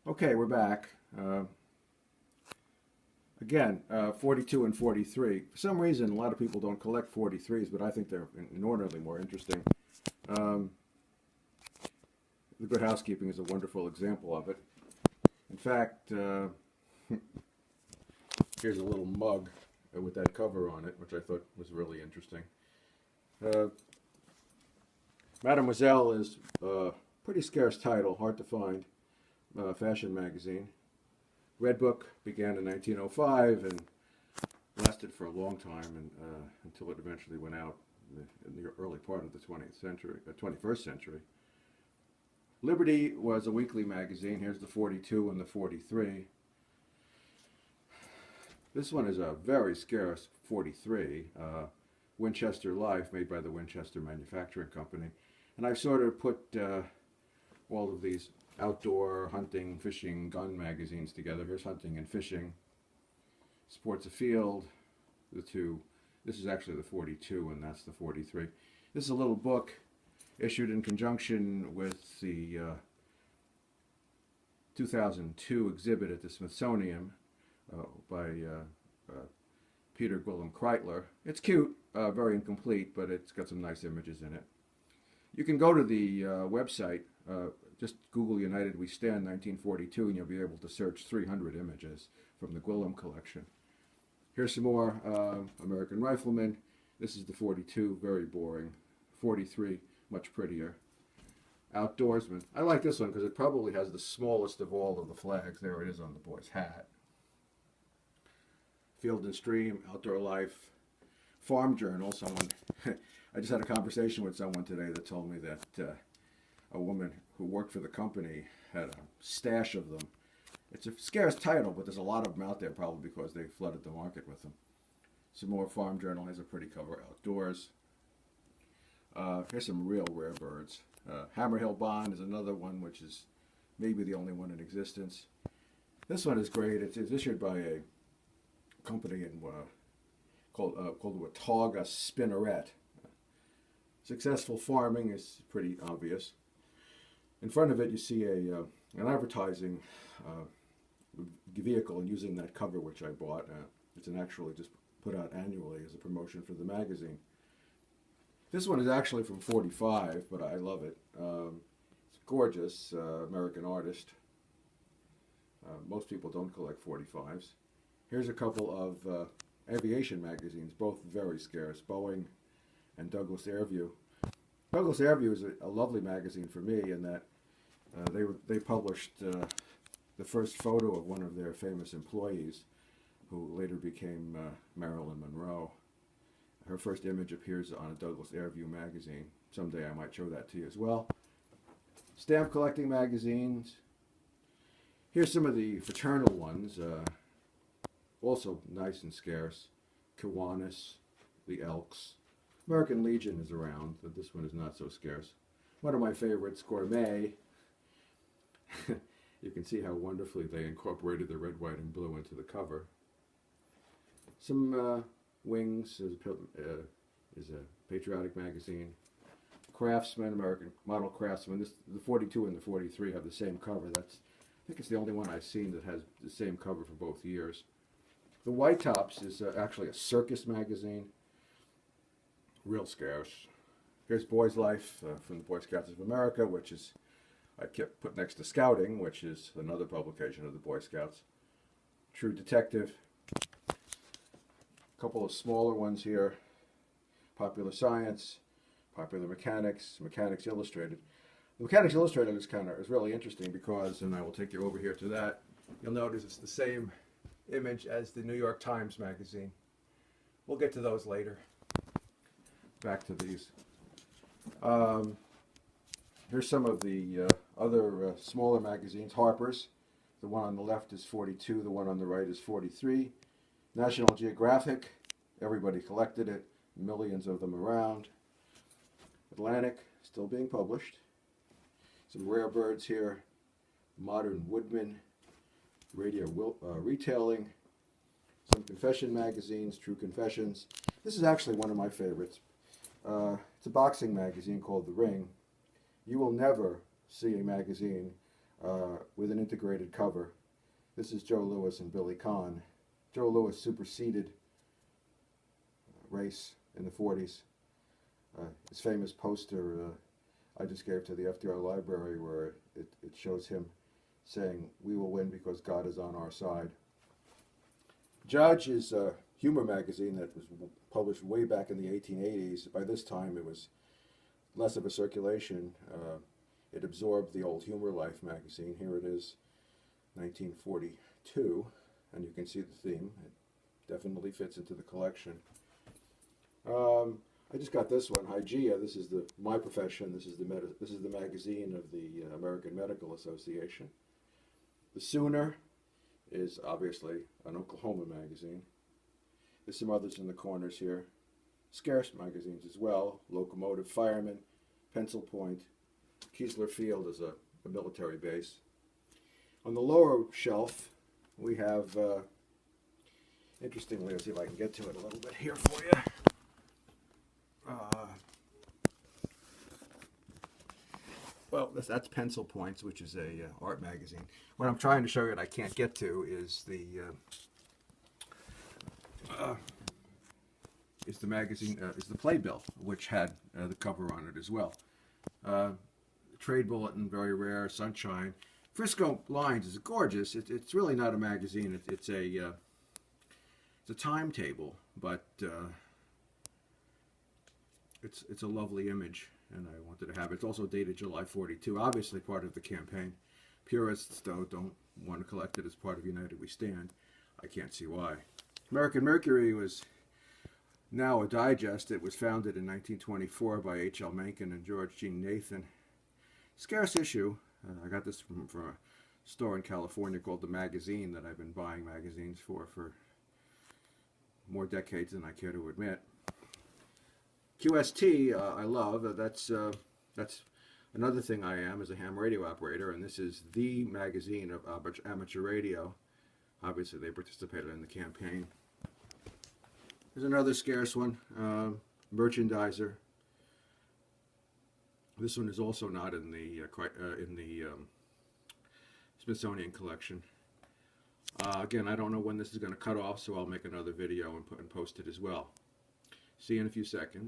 Okay, we're back. Again, 42 and 43. For some reason, a lot of people don't collect 43s, but I think they're inordinately more interesting. Um, the Good Housekeeping is a wonderful example of it. In fact, here's a little mug with that cover on it, which I thought was really interesting. Uh, Mademoiselle is a pretty scarce title, hard to find, fashion magazine. Red Book began in 1905 and lasted for a long time until it eventually went out in the early part of the 20th century, 21st century. Liberty was a weekly magazine. Here's the 42 and the 43. This one is a very scarce 43, Winchester Life, made by the Winchester Manufacturing Company. And I've sort of put all of these outdoor hunting, fishing, gun magazines together. Here's Hunting and Fishing, Sports Afield, the two. This is actually the 42 and that's the 43. This is a little book issued in conjunction with the 2002 exhibit at the Smithsonian by Peter Guillem Kreitler. It's cute, very incomplete, but it's got some nice images in it. You can go to the website, just Google United We Stand 1942, and you'll be able to search 300 images from the Guillem collection. Here's some more American Rifleman. This is the 42, very boring. 43, much prettier. Outdoorsman. I like this one because it probably has the smallest of all of the flags. There it is on the boy's hat. Field and Stream, Outdoor Life, Farm Journal. Someone, I just had a conversation with someone today that told me that a woman who worked for the company had a stash of them. It's a scarce title, but there's a lot of them out there probably because they flooded the market with them. Some more Farm Journal has a pretty cover. Outdoors. Here's some real rare birds. Hammerhill Bond is another one, which is maybe the only one in existence. This one is great. It's issued by a company called Watauga Spinneret. Successful farming is pretty obvious. In front of it, you see an advertising vehicle using that cover, which I bought. It's actually just put out annually as a promotion for the magazine. This one is actually from 45, but I love it. It's gorgeous, American artist. Most people don't collect 45s. Here's a couple of aviation magazines, both very scarce, Boeing and Douglas Airview. Douglas Airview is a lovely magazine for me in that they published the first photo of one of their famous employees who later became Marilyn Monroe. Her first image appears on a Douglas Airview magazine. Someday I might show that to you as well. Stamp collecting magazines. Here's some of the fraternal ones, also nice and scarce. Kiwanis, the Elks. American Legion is around, but this one is not so scarce. One of my favorites, Gourmet. You can see how wonderfully they incorporated the red, white, and blue into the cover. Some Wings is a patriotic magazine. Craftsman, American Model Craftsman. The 42 and the 43 have the same cover. I think it's the only one I've seen that has the same cover for both years. The White Tops is actually a circus magazine. Real scarce. Here's Boy's Life from the Boy Scouts of America, which is I kept put next to Scouting, which is another publication of the Boy Scouts. True Detective. A couple of smaller ones here. Popular Science, Popular Mechanics, Mechanics Illustrated. The Mechanics Illustrated is really interesting because, and I will take you over here to that, you'll notice it's the same image as the New York Times magazine. We'll get to those later. Back to these. Here's some of the other smaller magazines. Harper's. The one on the left is 42, the one on the right is 43. National Geographic, everybody collected it, millions of them around. Atlantic, still being published. Some rare birds here. Modern Woodman, Radio Retailing, some confession magazines, True Confessions. This is actually one of my favorites. It's a boxing magazine called The Ring. You will never see a magazine with an integrated cover. This is Joe Louis and Billy Conn. Joe Louis superseded race in the 40s. His famous poster I just gave to the FDR Library, where it shows him saying, "We will win because God is on our side." Judge is a humor magazine that was published way back in the 1880s. By this time, it was less of a circulation. It absorbed the old Humor Life magazine. Here it is, 1942, and you can see the theme. It definitely fits into the collection. I just got this one, Hygeia. This is my profession. This is the magazine of the American Medical Association. The Sooner is obviously an Oklahoma magazine. There's some others in the corners here. Scarce magazines as well. Locomotive, Fireman, Pencil Point. Keesler Field is a military base. On the lower shelf, we have, interestingly, let's see if I can get to it a little bit here for you. Well, that's Pencil Points, which is a art magazine. What I'm trying to show you that I can't get to is the magazine, is the Playbill, which had the cover on it as well. Trade Bulletin, very rare. Sunshine. Frisco Lines is gorgeous. It's really not a magazine. It's a timetable, but it's a lovely image, and I wanted to have it. It's also dated July 42. Obviously part of the campaign. Purists, though, don't want to collect it as part of United We Stand. I can't see why. American Mercury was now a digest. It was founded in 1924 by H.L. Mencken and George Jean Nathan. Scarce issue. I got this from a store in California called The Magazine that I've been buying magazines for more decades than I care to admit. QST I love. That's another thing I am, is a ham radio operator, and this is the magazine of amateur radio. Obviously they participated in the campaign. There's another scarce one, Merchandiser. This one is also not in the Smithsonian collection. Again, I don't know when this is going to cut off, so I'll make another video and post it as well. See you in a few seconds.